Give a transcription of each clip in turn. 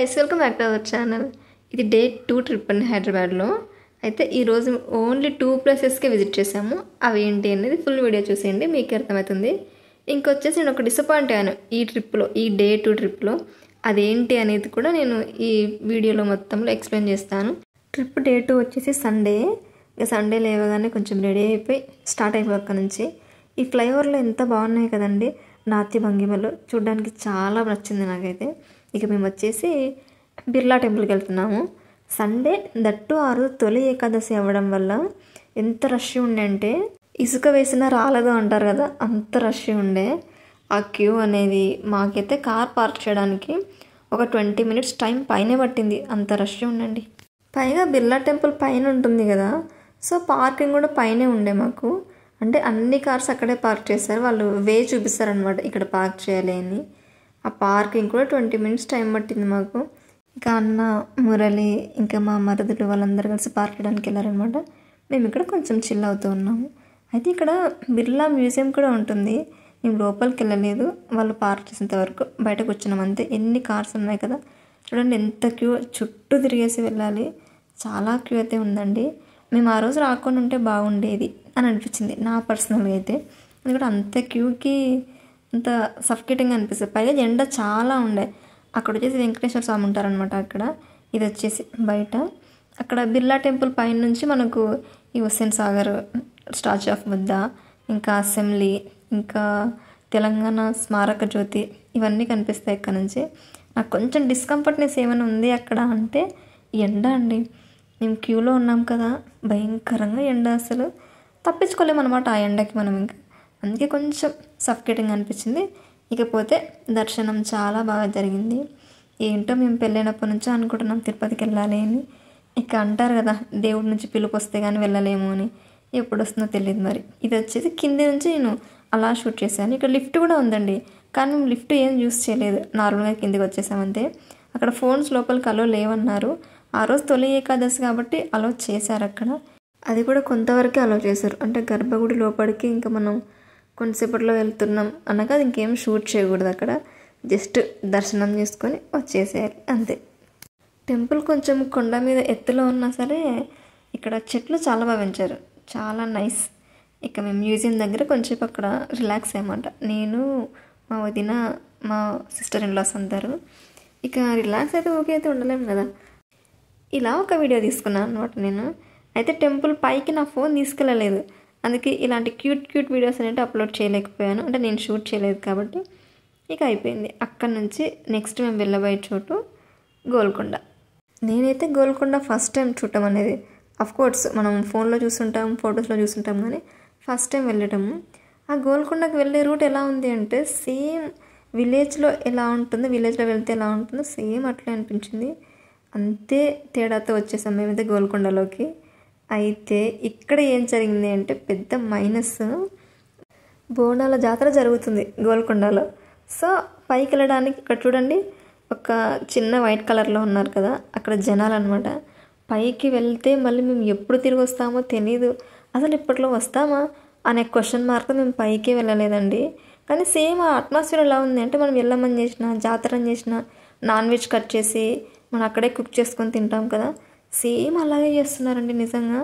Guys, welcome back to our channel. ఇది day 2 trip అండి హైదరాబాద్లో. అయితే ఈరోజు ఓన్లీ 2 ప్లేసెస్కే విజిట్ చేసాము. అవి ఏంటి అనేది ఫుల్ వీడియో చూసేయండి, మీకు అర్థమవుతుంది. ఇంకొచ్చేసి నేను ఒక డిసప్పాయింట్ అయ్యాను ఈ ట్రిప్లో, ఈ డే 2 ట్రిప్లో. అదేంటి అనేది కూడా నేను ఈ వీడియోలో మొత్తంలో ఎక్స్ప్లెయిన్ చేస్తాను. ట్రిప్ డే 2 వచ్చేసి సండే. ఇక సండే లేవగానే కొంచెం రెడీ అయిపోయి స్టార్ట్ అయిపోయి అక్కడ నుంచి. ఈ ఫ్లైఓవర్లో ఎంత బాగున్నాయి కదండి, నాట్య భంగిమలు చూడడానికి చాలా నచ్చింది నాకైతే. ఇక మేము వచ్చేసి బిర్లా టెంపుల్కి వెళ్తున్నాము. సండే దట్టు ఆ రోజు తొలి ఏకాదశి అవ్వడం వల్ల ఎంత రష్ ఉండే అంటే ఇసుక వేసినా రాలేదు అంటారు కదా, అంత రష్ ఉండే. ఆ క్యూ అనేది మాకైతే కార్ పార్క్ చేయడానికి ఒక 20 మినిట్స్ టైం పైనే పట్టింది, అంత రష్ ఉండండి. పైగా బిర్లా టెంపుల్ పైన ఉంటుంది కదా, సో పార్కింగ్ కూడా పైనే ఉండే మాకు. అంటే అన్ని కార్స్ అక్కడే పార్క్ చేస్తారు, వాళ్ళు వే చూపిస్తారనమాట ఇక్కడ పార్క్ చేయాలి అని. ఆ పార్కింగ్ కూడా 20 మినిట్స్ టైం పట్టింది మాకు. ఇక అన్న, మురళి, ఇంకా మా మరుదులు వాళ్ళందరూ కలిసి పార్క్ చేయడానికి వెళ్ళారనమాట. మేము ఇక్కడ కొంచెం చిల్ అవుతూ ఉన్నాము. అయితే ఇక్కడ బిర్లా మ్యూజియం కూడా ఉంటుంది. మేము లోపలికి వెళ్ళలేదు, వాళ్ళు పార్క్ చేసేంత వరకు బయటకు వచ్చినాం అంతే. ఎన్ని కార్స్ ఉన్నాయి కదా చూడండి, ఎంత క్యూ, చుట్టూ తిరిగేసి వెళ్ళాలి. చాలా క్యూ అయితే ఉందండి. మేము ఆ రోజు రాకుండా ఉంటే బాగుండేది అని అనిపించింది నా పర్సనల్గా అయితే. ఎందుకంటే అంత క్యూకి అంత సఫికేటింగ్ అనిపిస్తుంది. పైగా ఎండ చాలా ఉండే. అక్కడ వచ్చేసి వెంకటేశ్వర స్వామి ఉంటారనమాట అక్కడ. ఇది వచ్చేసి బయట. అక్కడ బిర్లా టెంపుల్ పైన నుంచి మనకు ఈ హుస్సేన్ సాగర్, స్టాచ్యూ ఆఫ్ బుద్ధ, ఇంకా అసెంబ్లీ, ఇంకా తెలంగాణ స్మారక జ్యోతి, ఇవన్నీ కనిపిస్తాయి ఇక్కడ నుంచి. నాకు కొంచెం డిస్కంఫర్ట్నెస్ ఏమైనా ఉంది అక్కడ అంటే ఎండ అండి. మేము క్యూలో ఉన్నాం కదా, భయంకరంగా ఎండ, అసలు తప్పించుకోలేమన్నమాట ఆ ఎండకి మనం. ఇంకా అందుకే కొంచెం సఫికేటింగ్ అనిపించింది. ఇకపోతే దర్శనం చాలా బాగా జరిగింది. ఏంటో మేము పెళ్ళైనప్పటి నుంచో అనుకుంటున్నాం తిరుపతికి వెళ్ళాలి అని. ఇక అంటారు కదా, దేవుడి నుంచి పిలుపు వస్తే కానీ వెళ్ళలేము అని. ఎప్పుడు వస్తుందో తెలియదు మరి. ఇది వచ్చేసి కింది నుంచి నేను అలా షూట్ చేశాను. ఇక్కడ లిఫ్ట్ కూడా ఉందండి, కానీ మేము లిఫ్ట్ ఏం యూస్ చేయలేదు, నార్మల్గా కిందికి వచ్చేసామంతే. అక్కడ ఫోన్స్ లోపలికి అలో లేవన్నారు. ఆ రోజు తొలి ఏకాదశి కాబట్టి అలో చేశారు అక్కడ. అది కూడా కొంతవరకే అలో చేశారు. అంటే గర్భగుడి లోపలికి ఇంకా మనం కొంతసేపట్లో వెళ్తున్నాం అనగా ఇంకేం షూట్ చేయకూడదు అక్కడ. జస్ట్ దర్శనం చేసుకొని వచ్చేసేయాలి అంతే. టెంపుల్ కొంచెం కొండ మీద ఎత్తులో ఉన్నా సరే ఇక్కడ చెట్లు చాలా బాగా పెంచారు, చాలా నైస్. ఇక మేము మ్యూజియం దగ్గర కొంచెం అక్కడ రిలాక్స్ అయ్యమాట. నేను, మా వదిన, మా సిస్టర్ ఇన్ లాస్ అందరు. ఇక రిలాక్స్ అయితే ఓకే అయితే ఉండలేము కదా, ఇలా ఒక వీడియో తీసుకున్నాను అనమాట నేను. అయితే టెంపుల్ పైకి నా ఫోన్ తీసుకెళ్ళలేదు, అందుకే ఇలాంటి క్యూట్ వీడియోస్ అనేవి అప్లోడ్ చేయలేకపోయాను. అంటే నేను షూట్ చేయలేదు కాబట్టి. ఇక అయిపోయింది. అక్కడి నుంచి నెక్స్ట్ మేము వెళ్ళబోయే చోటు గోల్కొండ. నేనైతే గోల్కొండ ఫస్ట్ టైం చూడటం అనేది, అఫ్కోర్స్ మనం ఫోన్లో చూస్తుంటాం, ఫొటోస్లో చూస్తుంటాం, కానీ ఫస్ట్ టైం వెళ్ళటము. ఆ గోల్కొండకి వెళ్ళే రూట్ ఎలా ఉంది అంటే సేమ్ విలేజ్లో ఎలా ఉంటుందో, విలేజ్లో వెళ్తే ఎలా ఉంటుందో సేమ్ అట్లే అనిపించింది. అంతే తేడాతో వచ్చేసాం మేమైతే గోల్కొండలోకి. అయితే ఇక్కడ ఏం జరిగింది అంటే పెద్ద మైనస్. బోనాల జాతర జరుగుతుంది గోల్కొండలో. సో పైకి వెళ్ళడానికి ఇక్కడ చూడండి, ఒక చిన్న వైట్ కలర్లో ఉన్నారు కదా, అక్కడ జనాలు అనమాట. పైకి వెళ్తే మళ్ళీ మేము ఎప్పుడు తిరిగి వస్తామో తెలీదు, అసలు ఇప్పట్లో వస్తామా అనే క్వశ్చన్ మార్క్ మేము పైకి వెళ్ళలేదండి. కానీ సేమ్ ఆ అట్మాస్ఫియర్ ఎలా ఉంది అంటే మనం వెళ్ళమని చేసిన, జాతరని చేసిన, నాన్ వెజ్ కట్ చేసి మనం అక్కడే కుక్ చేసుకొని తింటాం కదా, సేమ్ అలాగే చేస్తున్నారండి. నిజంగా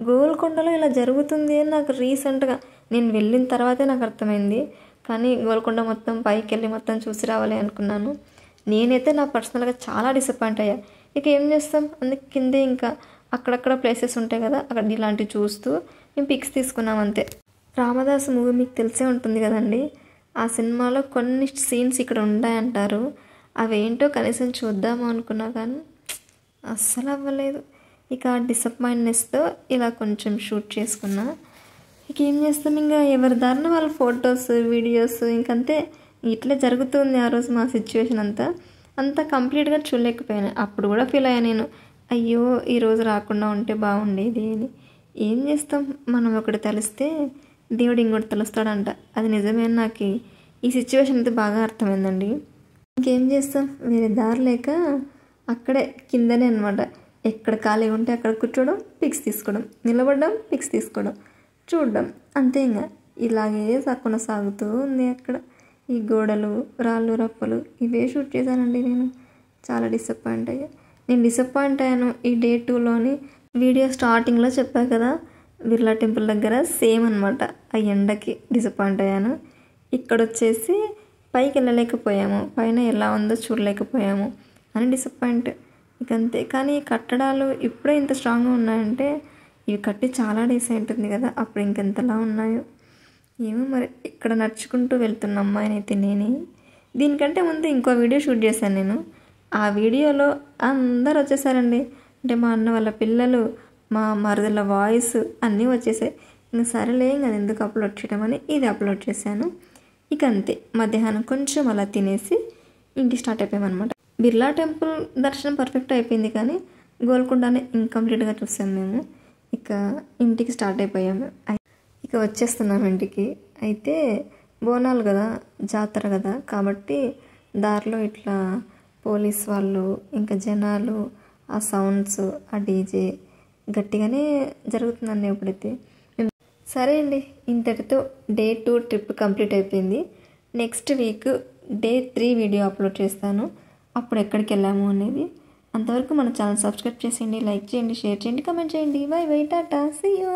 గోల్కొండలో ఇలా జరుగుతుంది అని నాకు రీసెంట్గా నేను వెళ్ళిన తర్వాతే నాకు అర్థమైంది. కానీ గోల్కొండ మొత్తం పైకి వెళ్ళి మొత్తం చూసి రావాలి అనుకున్నాను. నేనైతే నా పర్సనల్గా చాలా డిసప్పాయింట్ అయ్యా. ఇక ఏం చేస్తాం, అందుకే కిందే ఇంకా అక్కడక్కడ ప్లేసెస్ ఉంటాయి కదా, అక్కడ ఇలాంటివి చూస్తూ మేము పిక్స్ తీసుకున్నాం అంతే. రామదాస్ మూవీ మీకు తెలిసే ఉంటుంది కదండి, ఆ సినిమాలో కొన్ని సీన్స్ ఇక్కడ ఉన్నాయంటారు. అవేంటో కనీసం చూద్దాము అనుకున్నా కానీ అస్సలు అవ్వలేదు. ఇక డిసప్పాయింట్నెస్తో ఇలా కొంచెం షూట్ చేసుకున్నా. ఇక ఏం చేస్తాం, ఇంకా ఎవరి దారిన వాళ్ళ ఫొటోస్, వీడియోస్, ఇంకంతే ఇట్లే జరుగుతుంది. ఆ రోజు మా సిచ్యువేషన్ అంతా కంప్లీట్గా చూడలేకపోయాను. అప్పుడు కూడా ఫీల్ అయ్యా నేను, అయ్యో ఈరోజు రాకుండా ఉంటే బాగుండేది అని. ఏం చేస్తాం, మనం ఒకటి తెలిస్తే దేవుడు ఇంకోటి తెలుస్తాడంట. అది నిజమే. నాకు ఈ సిచ్యువేషన్ అయితే బాగా అర్థమైందండి. ఇంకేం చేస్తాం, వేరే దారి లేక అక్కడే కిందనే అనమాట, ఎక్కడ ఖాళీ ఉంటే అక్కడ కూర్చోవడం, పిక్స్ తీసుకోవడం, నిలబడడం, పిక్స్ తీసుకోవడం, చూడడం, అంతే. ఇంకా ఇలాగే కొనసాగుతూ ఉంది. అక్కడ ఈ గోడలు, రాళ్ళు, రప్పలు ఇవే షూట్ చేశానండి నేను. చాలా డిసప్పాయింట్ అయ్యా. నేను డిసప్పాయింట్ అయ్యాను ఈ డే 2లోని. వీడియో స్టార్టింగ్లో చెప్పా కదా, బిర్లా టెంపుల్ దగ్గర సేమ్ అనమాట. ఆ ఎండకి డిసప్పాయింట్ అయ్యాను. ఇక్కడ వచ్చేసి పైకి వెళ్ళలేకపోయాము, పైన ఎలా ఉందో చూడలేకపోయాము అని డిసప్పాయింట్. ఇకంతే. కానీ ఈ కట్టడాలు ఇప్పుడే ఇంత స్ట్రాంగ్గా ఉన్నాయంటే ఇవి కట్టి చాలా డేస్ ఉంటుంది కదా, అప్పుడు ఇంకెంతలా ఉన్నాయో ఏమో మరి. ఇక్కడ నడుచుకుంటూ వెళ్తున్న అమ్మాయినైతే నేనే. దీనికంటే ముందు ఇంకో వీడియో షూట్ చేశాను నేను. ఆ వీడియోలో అందరు వచ్చేసారండి. అంటే మా అన్న వాళ్ళ పిల్లలు, మా మరుదుల వాయిస్ అన్నీ వచ్చేసాయి. ఇంకా సరేలే, ఇంకా అది ఎందుకు అప్లోడ్ చేయడం ఇది అప్లోడ్ చేశాను. ఇక అంతే. మధ్యాహ్నం కొంచెం అలా తినేసి ఇంటికి స్టార్ట్ అయిపోయామన్నమాట. బిర్లా టెంపుల్ దర్శనం పర్ఫెక్ట్ అయిపోయింది, కానీ గోల్కొండనే ఇంకంప్లీట్గా చూసాము మేము. ఇక ఇంటికి స్టార్ట్ అయిపోయాము. ఇక వచ్చేస్తున్నాం ఇంటికి. అయితే బోనాలు కదా, జాతర కదా, కాబట్టి దారిలో ఇట్లా పోలీస్ వాళ్ళు, ఇంకా జనాలు, ఆ సౌండ్స్, ఆ డీజే గట్టిగానే జరుగుతుందండి ఎప్పుడైతే. సరే అండి, ఇంతటితో డే 2 ట్రిప్ కంప్లీట్ అయిపోయింది. Next week day 3 video upload చేస్తాను, అప్పుడు ఎక్కడికి వెళ్ళాము అనేది. అంతవరకు మన ఛానల్ సబ్స్క్రైబ్ చేసేయండి, లైక్ చేయండి, షేర్ చేయండి, కామెంట్ చేయండి. బై బై, టాటా, సీ యూ.